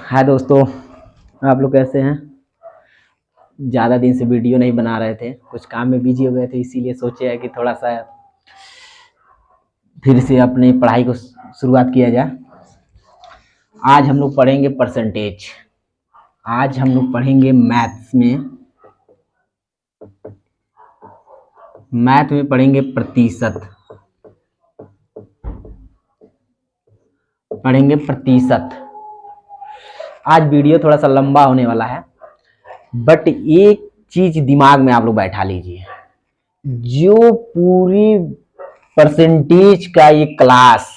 हाय दोस्तों, आप लोग कैसे हैं। ज़्यादा दिन से वीडियो नहीं बना रहे थे, कुछ काम में बिजी हो गए थे, इसीलिए सोचे है कि थोड़ा सा फिर से अपनी पढ़ाई को शुरुआत किया जाए। आज हम लोग पढ़ेंगे परसेंटेज। आज हम लोग पढ़ेंगे मैथ में पढ़ेंगे प्रतिशत। आज वीडियो थोड़ा सा लंबा होने वाला है, बट एक चीज दिमाग में आप लोग बैठा लीजिए, जो पूरी परसेंटेज का ये क्लास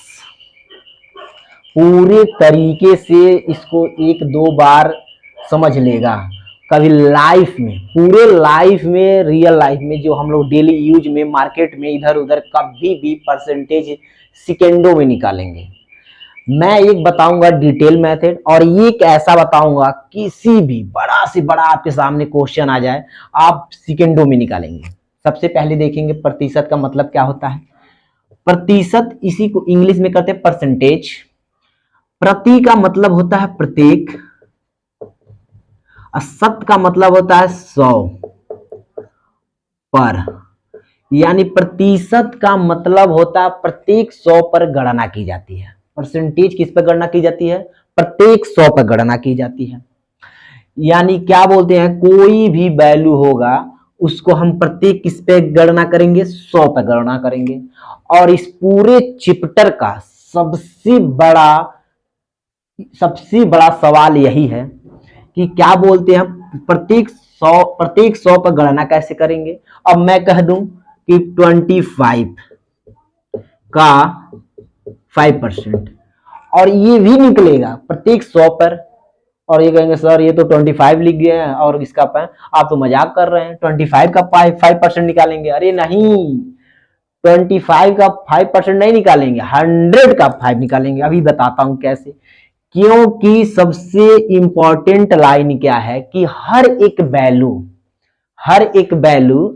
पूरे तरीके से इसको एक दो बार समझ लेगा, कभी लाइफ में, पूरे लाइफ में, रियल लाइफ में, जो हम लोग डेली यूज में, मार्केट में, इधर उधर कभी भी परसेंटेज सेकेंडों में निकालेंगे। मैं एक बताऊंगा डिटेल मेथड, और एक ऐसा बताऊंगा किसी भी बड़ा से बड़ा आपके सामने क्वेश्चन आ जाए, आप सेकेंडों में निकालेंगे। सबसे पहले देखेंगे प्रतिशत का मतलब क्या होता है। प्रतिशत, इसी को इंग्लिश में कहते हैं परसेंटेज। प्रति का मतलब होता है प्रत्येक, शत का मतलब होता है 100 पर, यानी प्रतिशत का मतलब होता है प्रत्येक 100 पर गणना की जाती है। परसेंटेज किस पर गणना की जाती है? प्रत्येक 100 पर गणना की जाती है। यानी क्या बोलते हैं, कोई भी वैल्यू होगा उसको हम प्रत्येक किस पे गणना करेंगे? 100 पर गणना करेंगे। और इस पूरे चैप्टर का सबसे बड़ा सवाल यही है कि क्या बोलते हैं, प्रत्येक 100 पर गणना कैसे करेंगे। अब मैं कह दूं कि 25 का 5%, और ये भी निकलेगा प्रत्येक 100 पर, और ये कहेंगे सर ये तो 25 लिख गए हैं और इसका आप तो मजाक कर रहे हैं, 25 का 5% निकालेंगे। अरे नहीं, 25 का 5% नहीं निकालेंगे, 100 का 5 निकालेंगे। अभी बताता हूं कैसे। क्योंकि सबसे इंपॉर्टेंट लाइन क्या है कि हर एक वैल्यू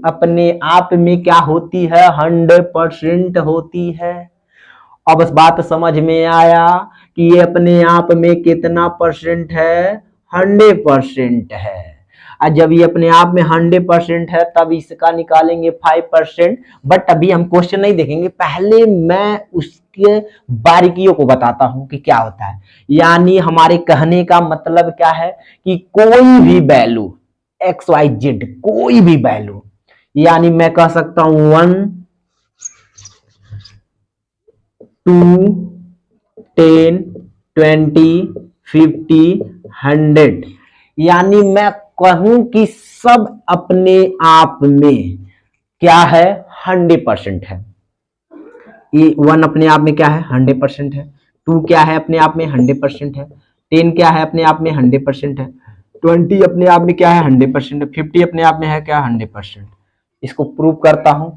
अपने आप में क्या होती है? 100% होती है। अब इस बात समझ में आया कि ये अपने आप में कितना परसेंट है? 100% है। और जब ये अपने आप में 100% है तब इसका निकालेंगे 5%। बट अभी हम क्वेश्चन नहीं देखेंगे, पहले मैं उसके बारीकियों को बताता हूं कि क्या होता है। यानी हमारे कहने का मतलब क्या है कि कोई भी वैल्यू XYZ, कोई भी वैल्यू, यानी मैं कह सकता हूं 1, 2, 10, 20, 50, 100, यानी मैं कहूं कि सब अपने आप में क्या है? 100% है। ये 1 अपने आप में क्या है? 100% है। 2 क्या है? अपने आप में 100% है। 10 क्या है? अपने आप में 100% है। 20 अपने आप में क्या है? 100% है। 50 अपने आप में है क्या? 100%। इसको प्रूव करता हूं।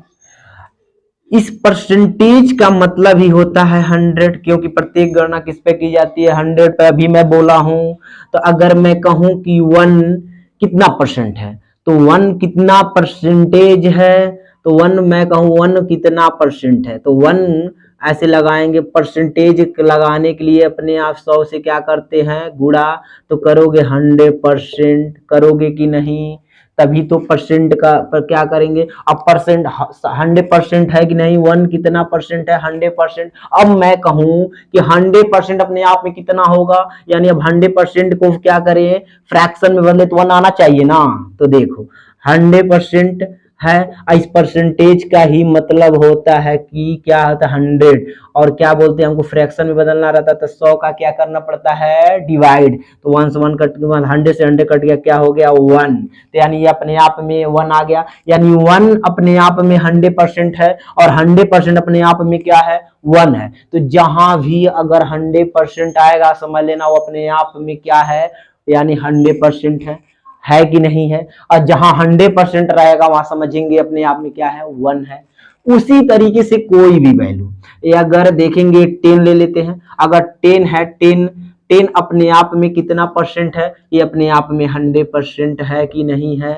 इस परसेंटेज का मतलब ही होता है 100, क्योंकि प्रत्येक गणना किस पे की जाती है? 100 पे। अभी मैं बोला हूं, तो अगर मैं कहूं कि 1 कितना परसेंट है, तो 1 कितना परसेंटेज है, तो 1 मैं कहूं 1 कितना परसेंट है, तो 1 ऐसे लगाएंगे। परसेंटेज लगाने के लिए अपने आप 100 से क्या करते हैं? गुणा, तो करोगे 100%, करोगे कि नहीं? तभी तो परसेंट का पर क्या करेंगे। अब परसेंट 100% है कि नहीं? 1 कितना परसेंट है? 100%। अब मैं कहूं कि 100% अपने आप में कितना होगा, यानी अब 100% को क्या करें? फ्रैक्शन में बदले तो 1 आना चाहिए ना। तो देखो 100% है, इस परसेंटेज का ही मतलब होता है कि क्या होता है? 100। और क्या बोलते हैं, हमको फ्रैक्शन में बदलना रहता है तो 100 का क्या करना पड़ता है? डिवाइड। तो 1 से 1 कट गया, 100 से 100 कट गया, क्या हो गया? 1। तो यानी ये अपने आप में 1 आ गया, यानी 1 अपने आप में 100% है, और 100% अपने आप में क्या है? 1 है। तो जहां भी अगर 100% आएगा, समझ लेना वो अपने आप में क्या है? यानी 100% है कि नहीं है। और जहां 100% रहेगा वहां समझेंगे अपने आप में क्या है? 1 है। उसी तरीके से कोई भी वैल्यू, अगर देखेंगे 10 ले लेते हैं, अगर 10 है, 10 अपने आप में कितना परसेंट है? ये अपने आप में 100% है कि नहीं है।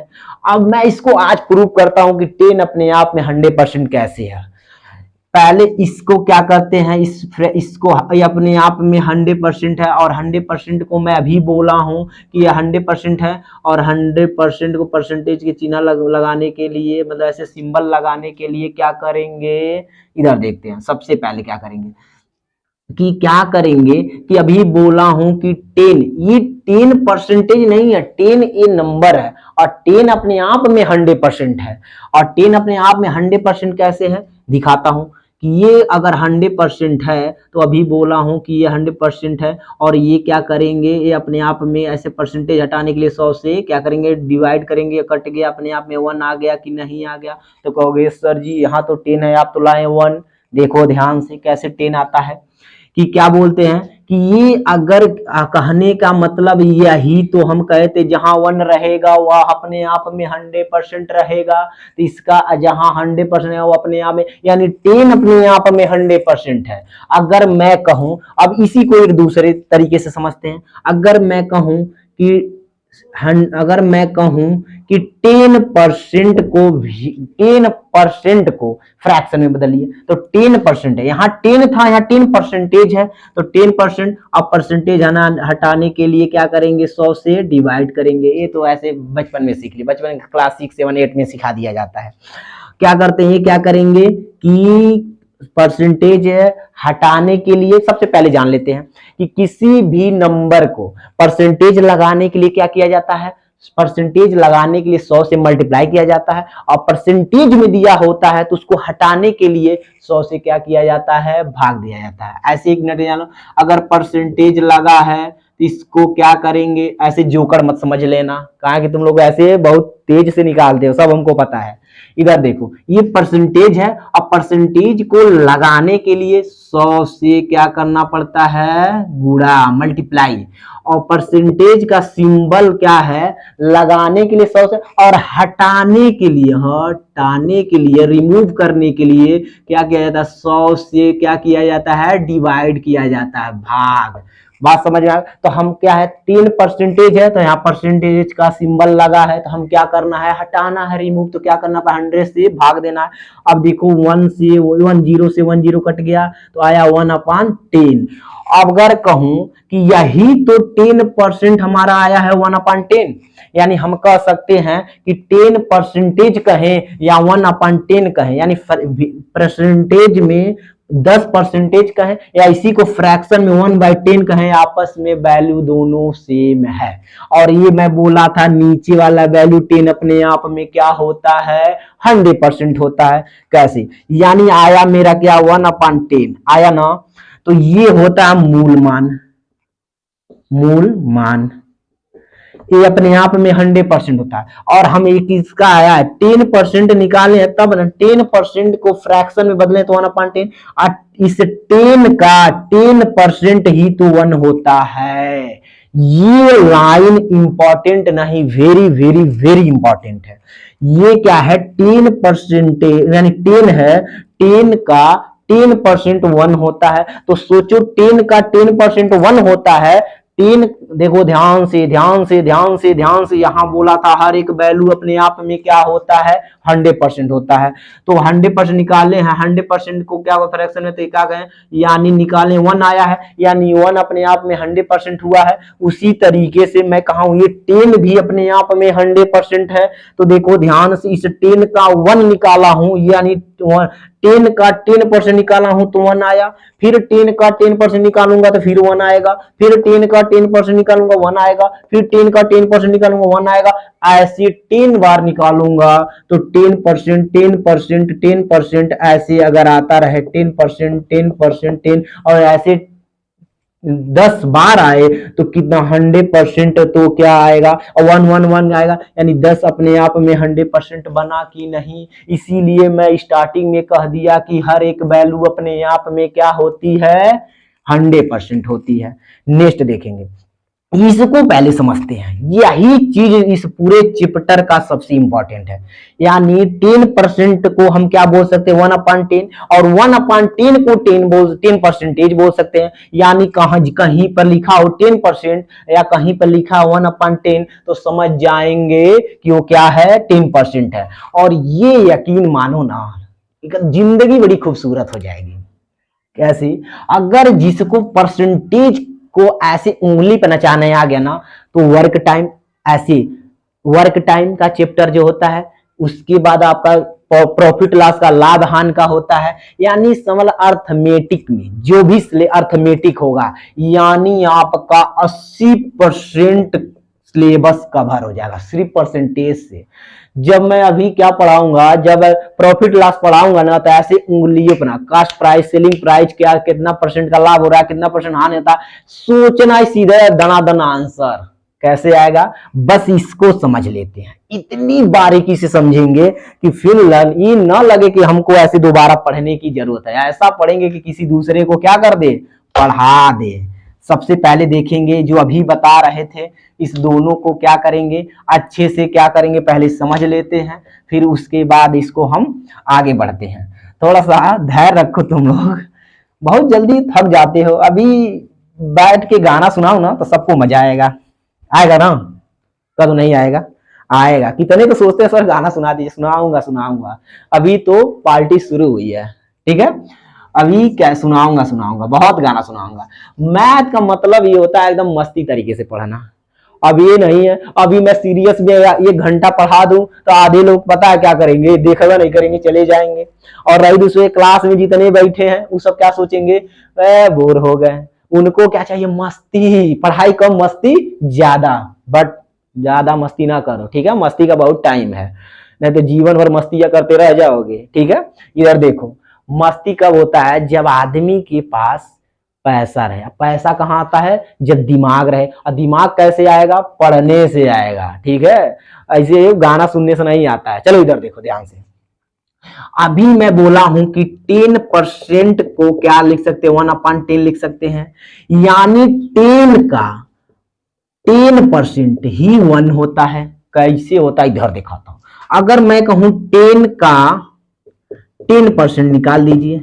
अब मैं इसको आज प्रूव करता हूं कि 10 अपने आप में 100% कैसे है। पहले इसको क्या करते हैं, इसको ये अपने आप में 100% है, और 100% को मैं अभी बोला हूं कि ये 100% है, और 100% को परसेंटेज के चिन्ह लगाने के लिए, मतलब ऐसे सिंबल लगाने के लिए क्या करेंगे, इधर देखते हैं। सबसे पहले क्या करेंगे कि अभी बोला हूं कि 10, ये 10 परसेंटेज नहीं है, 10 ये नंबर है, और 10 अपने आप में 100% है। और 10 अपने आप में 100% कैसे है, दिखाता हूं कि ये अगर 100% है, तो अभी बोला हूं कि ये 100% है, और ये क्या करेंगे, ये अपने आप में ऐसे परसेंटेज हटाने के लिए 100 से क्या करेंगे, डिवाइड करेंगे, कट गया, अपने आप में 1 आ गया कि नहीं आ गया, तो कहोगे सर जी यहाँ तो 10 है, आप तो लाए 1। देखो ध्यान से कैसे 10 आता है, कि क्या बोलते हैं कि ये अगर कहने का मतलब यही तो हम कहते, जहां 1 रहेगा वह अपने आप में 100% रहेगा, तो इसका जहां 100% है वो अपने आप में, यानी 10 अपने आप में 100% है। अगर मैं कहूं, अब इसी को एक दूसरे तरीके से समझते हैं, अगर मैं कहूं कि 10% को फ्रैक्शन में बदलिए, तो 10% है, यहाँ 10 था, यहाँ 10 परसेंटेज है, तो 10%। अब परसेंटेज हटाने के लिए क्या करेंगे, 100 से डिवाइड करेंगे। ये तो ऐसे बचपन में सीख लिए, बचपन क्लास 6, 7, 8 में सिखा दिया जाता है। क्या करते हैं, क्या करेंगे कि परसेंटेज हटाने के लिए सबसे पहले जान लेते हैं कि किसी भी नंबर को परसेंटेज लगाने के लिए क्या किया जाता है, परसेंटेज लगाने के लिए 100 से मल्टीप्लाई किया जाता है, और परसेंटेज में दिया होता है तो उसको हटाने के लिए 100 से क्या किया जाता है, भाग दिया जाता है। ऐसे एक मिनट जानो, अगर परसेंटेज लगा है तो इसको क्या करेंगे, ऐसे जोकर मत समझ लेना, कहा कि तुम लोग ऐसे बहुत तेज से निकालते हो, सब हमको पता है। इधर देखो, ये परसेंटेज है, अब परसेंटेज को लगाने के लिए 100 से क्या करना पड़ता है, गुणा, मल्टीप्लाई। और परसेंटेज का सिंबल क्या है, लगाने के लिए 100 से, और हटाने के लिए, रिमूव करने के लिए क्या किया जाता है, 100 से क्या किया जाता है, डिवाइड किया जाता है, भाग। बात समझ में आ, तो हम क्या है, 3 परसेंटेज है, तो यहाँ परसेंटेज का सिंबल लगा है, तो हम क्या करना है, हटाना है, रिमूव, तो क्या करना है, 100 से भाग देना है। अब देखो 10 से 10 कट गया, तो आया 1/10। अब अगर कहूं कि यही तो 10% हमारा आया है 1/10, यानी हम कह सकते हैं कि 10 परसेंटेज कहें या 1/10 कहें, यानी परसेंटेज में 10 परसेंटेज कहें या इसी को फ्रैक्शन में 1/10 कहें, आपस में वैल्यू दोनों सेम है। और ये मैं बोला था नीचे वाला वैल्यू 10 अपने आप में क्या होता है, 100% होता है। कैसे, यानी आया मेरा क्या, 1/10 आया ना, तो ये होता है मूल मान, ये अपने आप में 100% होता है। और हम एक इसका आया है 10% निकाले हैं, तब ना 10% को फ्रैक्शन में बदले तो 1/10, और इस 10 का 10% ही तो 1 होता है। ये लाइन इंपॉर्टेंट नहीं, वेरी वेरी वेरी इंपॉर्टेंट है। ये क्या है, 10% यानी 10 है, 10 का 10% 1 होता है, तो सोचो 10 का 10% 1 होता है। 10 देखो ध्यान से यहां बोला था हर एक वैल्यू अपने आप में क्या होता है, 100% होता है। तो 100% निकाले हैं, 100% को क्या फ्रैक्शन में, तो क्या कहें, यानी निकाले 1 आया है, यानी 1 अपने आप में 100% हुआ है। उसी तरीके से मैं कहूं ये 10 भी अपने आप में 100% है। तो देखो ध्यान से, इस 10 का 1 निकाला हूं, यानी 10 का 10% निकाला हूं तो 1 आया, फिर 10 का 10% निकालूंगा तो फिर 1 आएगा, फिर 10 का 10% निकालूंगा 1 आएगा, फिर 10 का 10% निकालूंगा 1 आएगा। ऐसे 10 बार निकालूंगा तो 10% ऐसे अगर आता रहे 10%, और ऐसे 10 बार आए तो कितना, 100%, तो क्या आएगा, 1 आएगा, यानी 10 अपने आप में 100% बना कि नहीं। इसीलिए मैं स्टार्टिंग में कह दिया कि हर एक वैल्यू अपने आप में क्या होती है, 100% होती है। नेक्स्ट देखेंगे, इसको पहले समझते हैं, यही चीज इस पूरे चैप्टर का सबसे इंपॉर्टेंट है। यानी 10% को हम क्या बोल सकते हैं, 1/10, और 1/10 को 10 परसेंटेज बोल सकते हैं। यानी कहीं पर लिखा हो 10% या कहीं पर लिखा 1/10, तो समझ जाएंगे कि वो क्या है, 10% है। और ये यकीन मानो ना, जिंदगी बड़ी खूबसूरत हो जाएगी। कैसी? अगर जिसको परसेंटेज को ऐसे उंगली पे नचाने आ गया ना, तो वर्क टाइम, ऐसे वर्क टाइम का चैप्टर जो होता है, उसके बाद आपका प्रॉफिट लॉस का, लाभ हानि का होता है, यानी समझ अर्थमेटिक में जो भी अर्थमेटिक होगा, यानी आपका 80% सिलेबस कवर हो जाएगा सिर्फ परसेंटेज से। जब मैं अभी क्या पढ़ाऊंगा, जब प्रॉफिट लॉस पढ़ाऊंगा ना, तो ऐसे उंगलियों पर ना, कास्ट प्राइस, सेलिंग प्राइस, क्या कितना परसेंट का लाभ हो रहा है, कितना परसेंट हानि होता है, सोचना ही सीधे दनादन आंसर कैसे आएगा, बस इसको समझ लेते हैं। इतनी बारीकी से समझेंगे कि फिर ये ना लगे कि हमको ऐसे दोबारा पढ़ने की जरूरत है। ऐसा पढ़ेंगे कि किसी दूसरे को क्या कर दे, पढ़ा दे। सबसे पहले देखेंगे जो अभी बता रहे थे, इस दोनों को क्या करेंगे, अच्छे से क्या करेंगे, पहले समझ लेते हैं, फिर उसके बाद इसको हम आगे बढ़ते हैं। थोड़ा सा धैर्य रखो तुम लोग, बहुत जल्दी थक जाते हो। अभी बैठ के गाना सुनाओ ना तो सबको मजा आएगा। आएगा ना? कब नहीं आएगा? आएगा। कितने तो सोचते हैं सर गाना सुना दीजिए, सुनाऊंगा सुनाऊंगा। अभी तो पार्टी शुरू हुई है, ठीक है, अभी क्या सुनाऊंगा सुनाऊंगा, बहुत गाना सुनाऊंगा। मैथ का मतलब ये होता है एकदम मस्ती तरीके से पढ़ना। अब ये नहीं है अभी मैं सीरियस में 1 घंटा पढ़ा दूं तो आधे लोग पता है क्या करेंगे, देखा नहीं करेंगे, चले जाएंगे। और रही दूसरे क्लास में जितने बैठे हैं वो सब क्या सोचेंगे, बोर हो गए। उनको क्या चाहिए, मस्ती, पढ़ाई कम मस्ती ज्यादा। बट ज्यादा मस्ती ना करो, ठीक है, मस्ती का बहुत टाइम है, नहीं तो जीवन भर मस्तियां करते रह जाओगे, ठीक है। इधर देखो, मस्ती कब होता है, जब आदमी के पास पैसा रहे। पैसा कहाँ आता है, जब दिमाग रहे। और दिमाग कैसे आएगा, पढ़ने से आएगा, ठीक है, ऐसे गाना सुनने से नहीं आता है। चलो इधर देखो ध्यान से, अभी मैं बोला हूं कि 10% को क्या लिख सकते हैं, 1/10 लिख सकते हैं, यानी 10 का 10% ही 1 होता है। कैसे होता है, इधर दिखाता हूं। अगर मैं कहूं 10 का 10% निकाल दीजिए,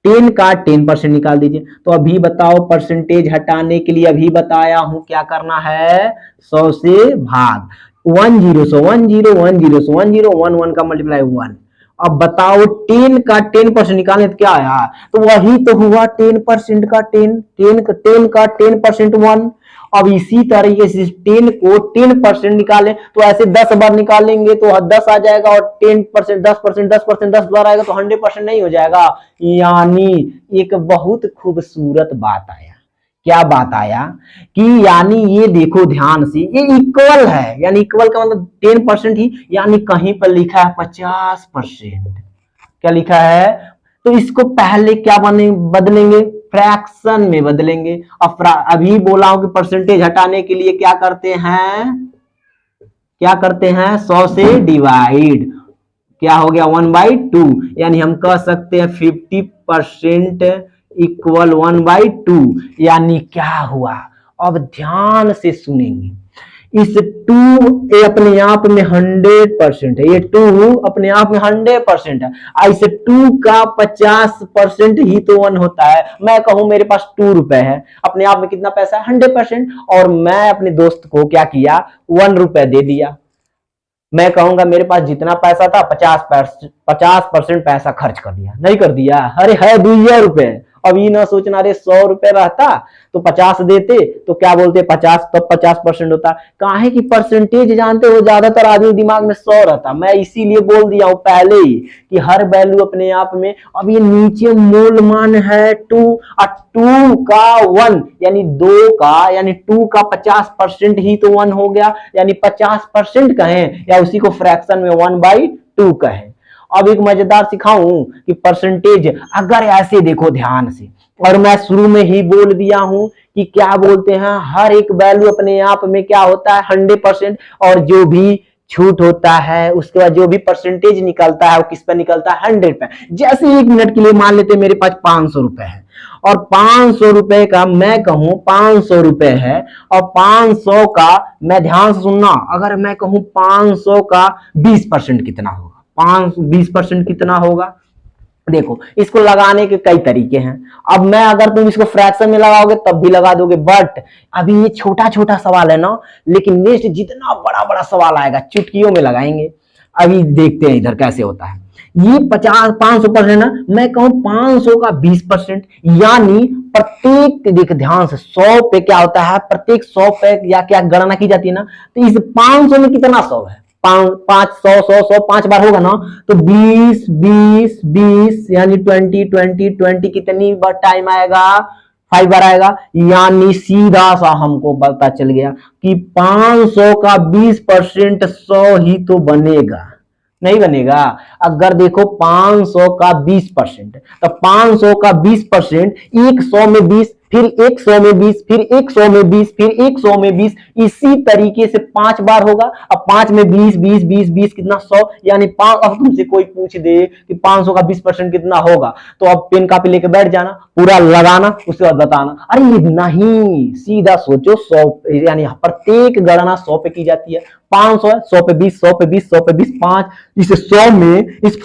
10 का 10% निकाल दीजिए, तो अभी बताओ परसेंटेज हटाने के लिए अभी बताया हूं क्या करना है, 100 से भाग, 1 0 1 0 1 0 1 0 1 1 का मल्टीप्लाई 1। अब बताओ 10 का 10% निकालने तो क्या आया, तो वही तो हुआ 10% का 10 का 10% 1। अब इसी तरीके से 10 को 10% निकालें तो ऐसे 10 बार निकालेंगे तो 10 आ जाएगा, और 10% 10% 10% 10 बार आएगा तो 100% नहीं हो जाएगा। यानी एक बहुत खूबसूरत बात आया। क्या बात आया कि यानी ये देखो ध्यान से, ये इक्वल है, यानी इक्वल का मतलब 10% ही, यानी कहीं पर लिखा है 50%। क्या लिखा है, तो इसको पहले क्या बदलेंगे, फ्रैक्शन में बदलेंगे। अभी बोला हूं कि परसेंटेज हटाने के लिए क्या करते हैं, 100 से डिवाइड, क्या हो गया 1/2, यानी हम कह सकते हैं 50% इक्वल 1/2। यानी क्या हुआ, अब ध्यान से सुनेंगे, इस 2 अपने आप में 100% है, ये 2 अपने आप में 100% है। ऐसे 2 का 50% ही तो 1 होता है। मैं कहूं मेरे पास 2 रुपए है, अपने आप में कितना पैसा है, 100%, और मैं अपने दोस्त को क्या किया, 1 रुपए दे दिया। मैं कहूंगा मेरे पास जितना पैसा था 50% पैसा खर्च कर दिया, नहीं कर दिया, अरे है 2 रुपए। अब ये ना सोचना अरे 100 रुपए रहता तो 50 देते तो क्या बोलते 50, तब 50% होता। काहे की परसेंटेज जानते हो, ज्यादातर आदमी दिमाग में 100 रहता। मैं इसीलिए बोल दिया हूं पहले ही कि हर वैल्यू अपने आप में। अब ये नीचे मूल मान है 2, और 2 का 1 यानी 2 का, यानी 2 का 50% ही तो 1 हो गया, यानी 50% कहें या उसी को फ्रैक्शन में 1/2 कहें। अब एक मजेदार सिखाऊं कि परसेंटेज अगर ऐसे देखो ध्यान से, और मैं शुरू में ही बोल दिया हूं कि क्या बोलते हैं, हर एक वैल्यू अपने आप में क्या होता है 100%, और जो भी छूट होता है उसके बाद जो भी परसेंटेज निकलता है वो किस पे निकलता है, 100 पे। जैसे 1 मिनट के लिए मान लेते मेरे पास 500 रुपए है, और 500 रुपए का मैं कहूं 500 रुपए है, और 500 का, मैं ध्यान से सुनना, अगर मैं कहूं 500 का 20% कितना होगा, 20% कितना होगा। देखो इसको लगाने के कई तरीके हैं। अब मैं अगर तुम इसको फ्रैक्शन में लगाओगे तब भी लगा दोगे, बट अभी ये छोटा छोटा सवाल है ना, लेकिन नेक्स्ट जितना बड़ा बड़ा सवाल आएगा चुटकियों में लगाएंगे। अभी देखते हैं इधर कैसे होता है। ये 500% ना, मैं कहूं 500 का 20%, यानी प्रत्येक, देख ध्यान से, 100 पे क्या होता है, प्रत्येक 100 पे या क्या गणना की जाती है ना, तो इस 500 में कितना 100 है, 500 5 बार होगा ना, तो 20 20 20 यानी 20 20 20 कितनी बार टाइम आएगा, 5 बार आएगा, यानी सीधा सा हमको पता चल गया कि 500 का 20% 100 ही तो बनेगा, नहीं बनेगा। अगर देखो 500 का 20%, तो 500 का 20% 100 में 20, फिर 100 में 20, फिर 100 में 20, फिर 100 में 20, इसी तरीके से 5 बार होगा। अब 5 में 20 20 20 20 कितना 100, यानी 5। अब तुमसे कोई पूछ दे कि 500 का 20% कितना होगा, तो अब पेन कापी लेके बैठ जाना, पूरा लगाना, उसके बाद बताना। अरे नहीं, सीधा सोचो, 100 यानी प्रत्येक गणना 100 पे की जाती है। 500 है, 100 पे 20, 100 पे 20, 100 पे 20 5, इस 100 में इस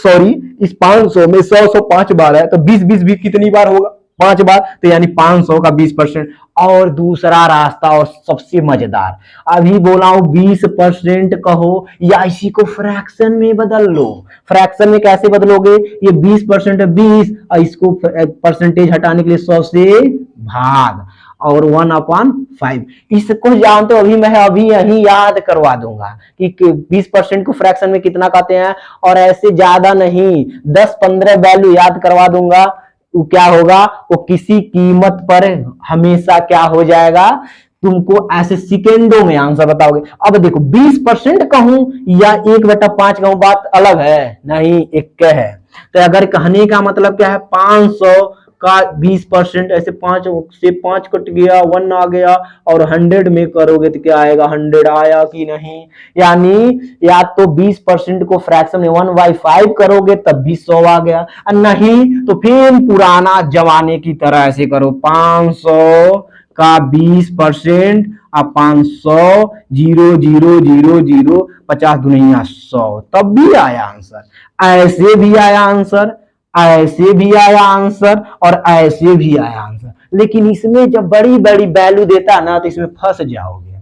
500 में 100 5 बार है, तो 20 20 20 कितनी बार होगा, 5 बार, तो यानी 500 का 20%। और दूसरा रास्ता और सबसे मजेदार, अभी बोला हूं 20% कहो या इसी को फ्रैक्शन में बदल लो। फ्रैक्शन में कैसे बदलोगे, ये 20% है 20, और इसको परसेंटेज हटाने के लिए 100 से भाग, और 1/5 इसको जानते हो। अभी यही याद करवा दूंगा कि 20% को फ्रैक्शन में कितना कहते हैं, और ऐसे ज्यादा नहीं, 10-15 वैल्यू याद करवा दूंगा। वो क्या होगा, वो किसी कीमत पर हमेशा क्या हो जाएगा, तुमको ऐसे सेकेंडों में आंसर बताओगे। अब देखो 20% कहूं या 1/5 कहूं, बात अलग है, नहीं एक है। तो अगर कहने का मतलब क्या है, 500 का 20%, ऐसे 5 से 5 कट गया, 1 आ गया, और 100 में करोगे तो क्या आएगा, 100 आया कि नहीं। यानी या तो 20% को फ्रैक्शन में 1/5 करोगे तब भी 100 आ गया, और नहीं तो फिर पुराना जमाने की तरह ऐसे करो, 500 का 20% 500 0 0 0 0 50 दुनिया 100, तब भी आया आंसर। ऐसे भी आया आंसर, ऐसे भी आया आंसर, और ऐसे भी आया आंसर। लेकिन इसमें जब बड़ी बड़ी वैल्यू देता ना, तो इसमें फंस जाओगे।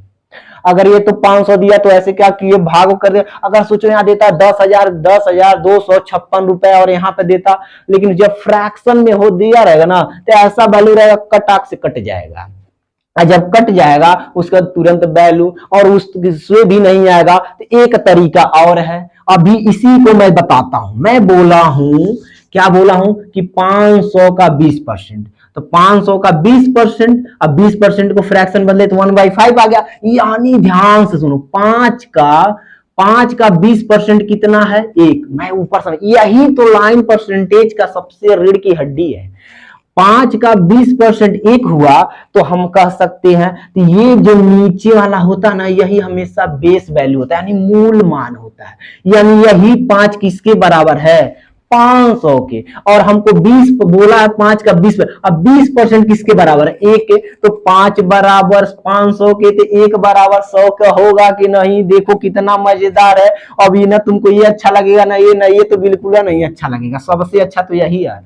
अगर ये तो 500 दिया तो ऐसे क्या किए, भाग कर दे। अगर सोचो यहाँ देता 10,256 रुपए और यहाँ पे देता, लेकिन जब फ्रैक्शन में हो दिया रहेगा ना, तो ऐसा वैल्यू रहेगा कटाक से कट जाएगा, और जब कट जाएगा उसका तुरंत वैल्यू, और उससे भी नहीं आएगा। तो एक तरीका और है, अभी इसी को मैं बताता हूं। मैं बोला हूं, क्या बोला हूं कि 500 का 20%, तो 500 का 20%, अब 20% को फ्रैक्शन बदले तो 1/5 आ गया। यानी ध्यान से सुनो, 5 का 20% कितना है, 1। मैं ऊपर समझ, यही तो लाइन परसेंटेज का सबसे रीढ़ की हड्डी है। 5 का 20% 1 हुआ, तो हम कह सकते हैं कि ये जो नीचे वाला होता है ना, यही हमेशा बेस वैल्यू होता है, यानी मूल मान होता है। यानी यही 5 किसके बराबर है, 500 के। और हमको 20 बोला है, 5 का 20, अब 20% किसके बराबर है, 1 के। तो 5 बराबर 500 के, तो 1 बराबर 100 का होगा कि नहीं। देखो कितना मजेदार है। अब ये ना तुमको ये अच्छा लगेगा ना, ये तो बिल्कुल नहीं अच्छा लगेगा, सबसे अच्छा तो यही है।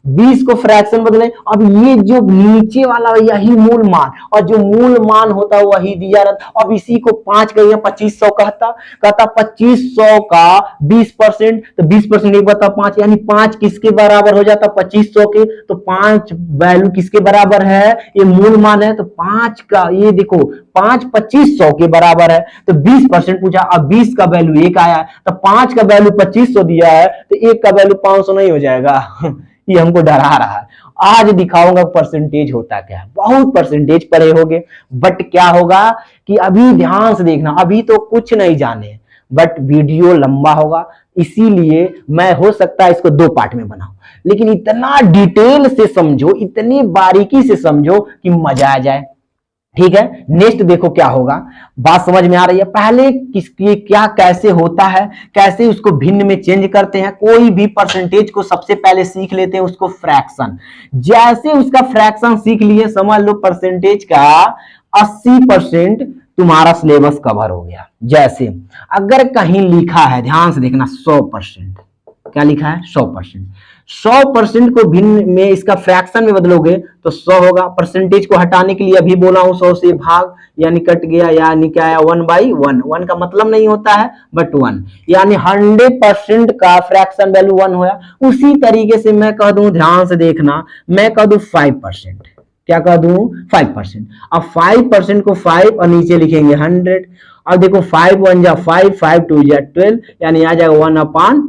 20 को फ्रैक्शन बदले, अब ये जो नीचे वाला यही मूल मान, और जो मूल मान होता है वही दिया रहता। अब इसी को 5 का 2500 कहता 2500 का 20%, तो 20% 1/5, यानी 5 किसके बराबर हो जाता, 2500 के। तो 5 वैल्यू किसके बराबर है, ये मूल मान है। तो 5 का, ये देखो 5 2500 के बराबर है, तो 20% पूछा, अब 20 का वैल्यू 1 आया, तो 5 का वैल्यू 2500 दिया है, तो 1 का वैल्यू 500 नहीं हो जाएगा। ये हमको डरा रहा है। आज दिखाऊंगा परसेंटेज होता क्या है, बहुत परसेंटेज पढ़े होगे, बट क्या होगा कि अभी ध्यान से देखना, अभी तो कुछ नहीं जाने, बट वीडियो लंबा होगा, इसीलिए मैं हो सकता है इसको 2 पार्ट में बनाऊं, लेकिन इतना डिटेल से समझो, इतनी बारीकी से समझो कि मजा आ जाए। ठीक है, नेक्स्ट देखो क्या होगा, बात समझ में आ रही है। पहले किसकी क्या कैसे होता है, कैसे उसको भिन्न में चेंज करते हैं। कोई भी परसेंटेज को सबसे पहले सीख लेते हैं उसको फ्रैक्शन। जैसे उसका फ्रैक्शन सीख लिए, समझ लो परसेंटेज का 80% तुम्हारा सिलेबस कवर हो गया। जैसे अगर कहीं लिखा है, ध्यान से देखना, 100%, क्या लिखा है, 100%, 100% को भिन्न में इसका फ्रैक्शन में बदलोगे तो 100 होगा। परसेंटेज को हटाने के लिए अभी बोला हूं 100 से भाग, यानी कट गया, यानी क्या आया 1/1। 1 का मतलब नहीं होता है बट 1, यानी 100% का फ्रैक्शन वैल्यू 1 होया। उसी तरीके से मैं कह दूं, ध्यान से देखना, मैं कह दूं 5%, क्या कह दूं 5%। अब 5% को 5 और नीचे लिखेंगे 100। अब देखो 5 1 जा 5, 5 2 जा 12, यानी आ जाएगा 1/20।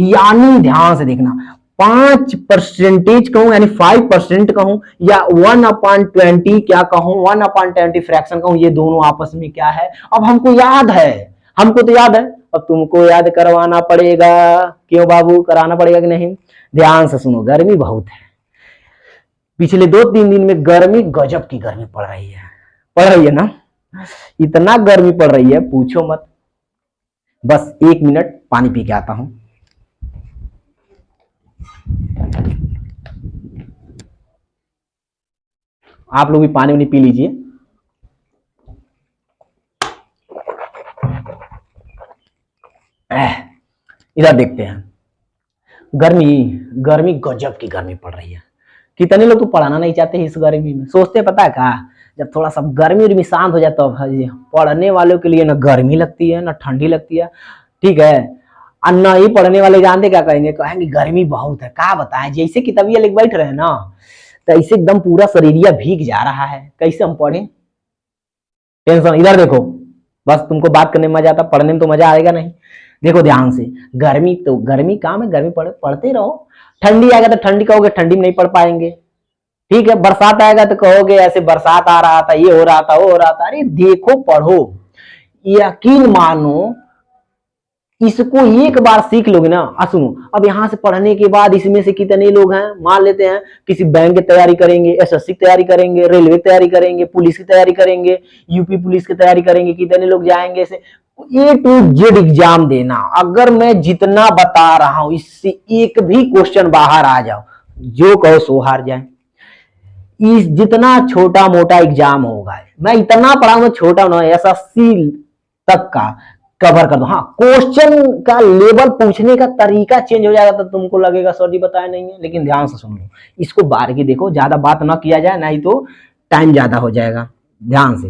यानी ध्यान से देखना, 5% कहूं यानी 5% कहूं या 1/20 क्या कहूं 1/20 फ्रैक्शन कहूं, ये दोनों आपस में क्या है, अब हमको याद है, हमको तो याद है, अब तुमको याद करवाना पड़ेगा। क्यों बाबू, कराना पड़ेगा कि नहीं? ध्यान से सुनो, गर्मी बहुत है, पिछले 2-3 दिन में गर्मी गजब की गर्मी पड़ रही है ना, इतना गर्मी पड़ रही है पूछो मत। बस 1 मिनट पानी पी के आता हूं। आप लोग भी पानी उनी पी लीजिए। इधर देखते हैं, गर्मी गजब की गर्मी पड़ रही है। कितने लोग तो पढ़ाना नहीं चाहते इस गर्मी में, सोचते पता है क्या, जब थोड़ा सा गर्मी शांत हो जाए तो पढ़ने वालों के लिए ना गर्मी लगती है ना ठंडी लगती है, ठीक है। और न ही पढ़ने वाले जानते क्या कहेंगे, कहेंगे गर्मी बहुत है, क्या बताएं, जैसे किताबियां लेके बैठ रहे हैं ना, तो ऐसे एकदम पूरा शरीरिया भीग जा रहा है, कैसे हम पढ़े। टेंशन, इधर देखो, बस तुमको बात करने में मजा आता, पढ़ने में तो मजा आएगा नहीं। देखो ध्यान से, गर्मी काम है, गर्मी पढ़ते रहो। ठंडी आएगा तो ठंडी कहोगे, ठंडी में नहीं पढ़ पाएंगे, ठीक है। बरसात आएगा तो कहोगे ऐसे बरसात आ रहा था, ये हो रहा था, वो हो रहा था। अरे देखो, पढ़ो, यकीन मानो, इसको एक बार सीख लोगे ना। सुनो, अब यहां से पढ़ने के बाद इसमें से कितने लोग हैं, मान लेते हैं किसी बैंक की तैयारी करेंगे, एसएससी की तैयारी करेंगे, रेलवे की तैयारी करेंगे, पुलिस की तैयारी करेंगे, यूपी पुलिस की तैयारी करेंगे, कितने लोग जाएंगे ऐसे A to Z एग्जाम देना। अगर मैं जितना बता रहा हूं इससे एक भी क्वेश्चन बाहर आ जाओ, जो कहो सो हार जाए। इस जितना छोटा मोटा एग्जाम होगा, मैं इतना पढ़ाऊंगा, छोटा ना, एसएससी तक का कवर कर दो। हाँ, क्वेश्चन का लेवल पूछने का तरीका चेंज हो जाएगा तो तुमको लगेगा सर जी बताया नहीं है, लेकिन ध्यान से सुन लो, इसको बारीकी देखो, ज्यादा बात ना किया जाए, नहीं तो टाइम ज्यादा हो जाएगा। ध्यान से,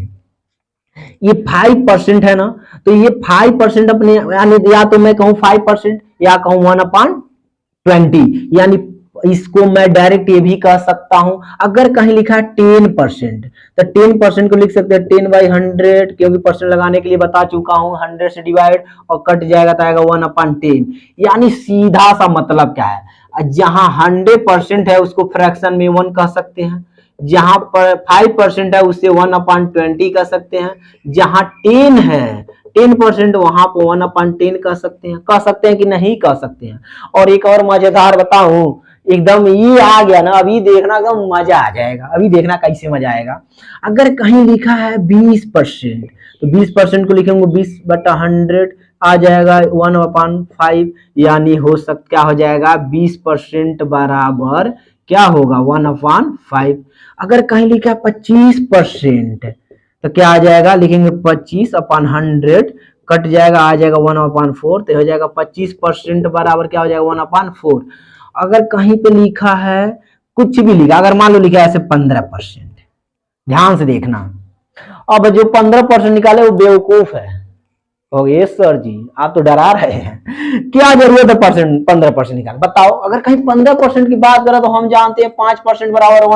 ये 5% है ना, तो ये 5% अपने, यानी या तो मैं कहूं 5% या कहूं 1/20, यानी इसको मैं डायरेक्ट ये भी कह सकता हूं। अगर कहीं लिखा है 10%, तो 10% को लिख सकते हैं 10/100, क्योंकि परसेंट लगाने के लिए बता चुका हूं, 100 से डिवाइड और कट जाएगा तो आएगा 1/10। यानी सीधा सा मतलब क्या है, जहां 100% है उसको फ्रैक्शन में 1 कह सकते हैं, जहां पर 5% है उससे 1/20 कह सकते हैं, जहां 10 है 10% वहां पर 1/10 कह सकते हैं कि नहीं कह सकते हैं। और एक और मजेदार बताऊं, एकदम ये आ गया ना, अभी देखना एकदम मजा आ जाएगा, अभी देखना कैसे मजा आएगा। अगर कहीं लिखा है 20%, तो 20% को लिखेंगे 20/100 आ जाएगा 1/5, यानी क्या हो जाएगा 20% बराबर क्या होगा 1/5। अगर कहीं लिखा 25%, तो क्या आ जाएगा, लिखेंगे 25/100, कट जाएगा, आ जाएगा 1/4, तो हो जाएगा 25% बराबर क्या हो जाएगा 1/4। अगर कहीं पे लिखा है, कुछ भी लिखा, अगर मान लो लिखा है ऐसे 15%, ध्यान से देखना, अब जो 15% निकाले वो बेवकूफ है। ओके सर जी आप तो डरा रहे हैं, क्या जरूरत है 15% निकाल, बताओ। अगर कहीं 15% की बात करें तो हम जानते हैं 5% बराबर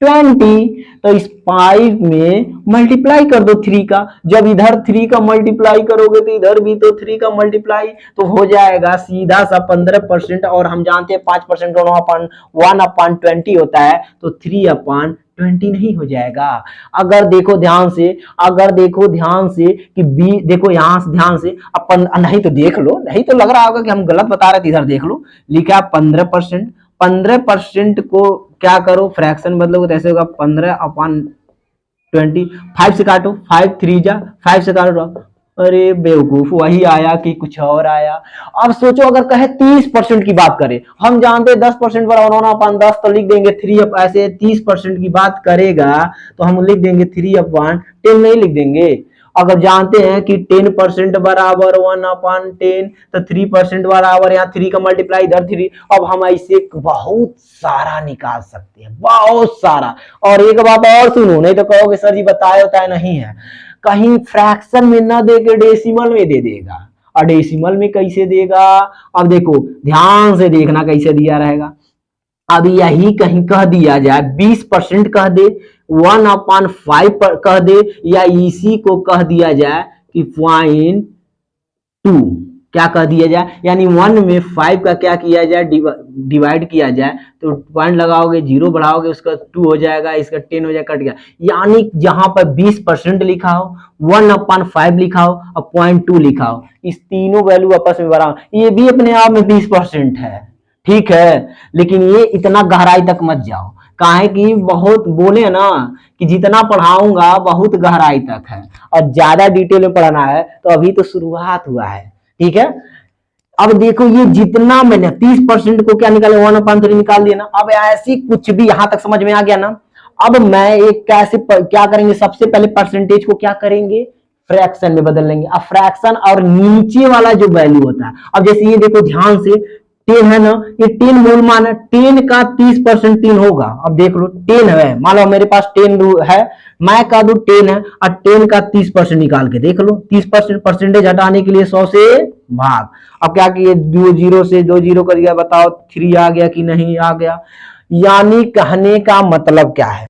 1/20, तो इस 5 में मल्टीप्लाई कर दो 3 का। जब इधर 3 का मल्टीप्लाई करोगे तो इधर भी तो 3 का मल्टीप्लाई, तो हो जाएगा सीधा सा 15%। और हम जानते हैं 5% 1/20 होता है, तो 3/20 नहीं हो जाएगा। अगर देखो ध्यान से कि देखो यहां से ध्यान से अपन, नहीं तो देख लो, नहीं तो लग रहा होगा कि हम गलत बता रहे थे, इधर देख लो, लिखा 15%। 15% को क्या करो फ्रैक्शन बदलोगे तो ऐसे होगा 15/20। 5 से काटो, 5 3 जा 5 से काटो, अरे बेवकूफ, वही आया कि कुछ और आया। अब सोचो अगर कहे 30% की बात करें, हम जानते हैं 10% बराबर 1/10, तो लिख देंगे 3 ऐसे 30% की बात करेगा तो हम लिख देंगे 3/10, नहीं लिख देंगे। अगर जानते हैं कि 10% बराबर 1/10, तो 3% बराबर, यहाँ 3 का मल्टीप्लाई इधर 3, अब हम ऐसे बहुत सारा निकाल सकते हैं, बहुत सारा। और एक बात और सुनो, नहीं तो कहोगे सर जी बताए होता है, नहीं है, कहीं फ्रैक्शन में ना दे के डेसिमल में दे देगा। और डेसिमल में कैसे देगा, अब देखो ध्यान से देखना कैसे दिया रहेगा। अब यही कहीं कह दिया जाए 20% कह दे, 1/5 कह दे, या इसी को कह दिया जाए कि 0.2 क्या कह दिया जाए, यानी 1 में 5 का क्या किया जाए, डिवाइड किया जाए, तो पॉइंट लगाओगे, 0 बढ़ाओगे, उसका 2 हो जाएगा, इसका 10 हो जाएगा, कट गया। यानी जहां पर 20% लिखा हो, 1/5 लिखा हो और 0.2 लिखा हो, इस तीनों वैल्यू आपस में बराबर, ये भी अपने आप में 20% है, ठीक है। लेकिन ये इतना गहराई तक मत जाओ, काहे कि बहुत बोले ना कि जितना पढ़ाऊंगा बहुत गहराई तक है, और ज्यादा डिटेल में पढ़ना है, तो अभी तो शुरुआत हुआ है, ठीक है। अब देखो ये जितना मैंने 30% को क्या निकाले, 1/3 निकाल दिया ना। अब ऐसी कुछ भी यहां तक समझ में आ गया ना। अब मैं एक कैसे क्या करेंगे, सबसे पहले परसेंटेज को क्या करेंगे, फ्रैक्शन में बदल लेंगे। अब फ्रैक्शन और नीचे वाला जो वैल्यू होता है, अब जैसे ये देखो ध्यान से, 10 है ना, ये 10 मूल मान है, 10 का 30% 3 होगा। अब देख लो 10 है, मान लो मेरे पास 10 है, मैं कह दू 10 है, और 10 का 30% निकाल के देख लो, 30% परसेंटेज हटाने के लिए 100 से भाग। अब क्या किए, 2 0 से 2 0 कर दिया, बताओ 3 आ गया कि नहीं आ गया। यानी कहने का मतलब क्या है,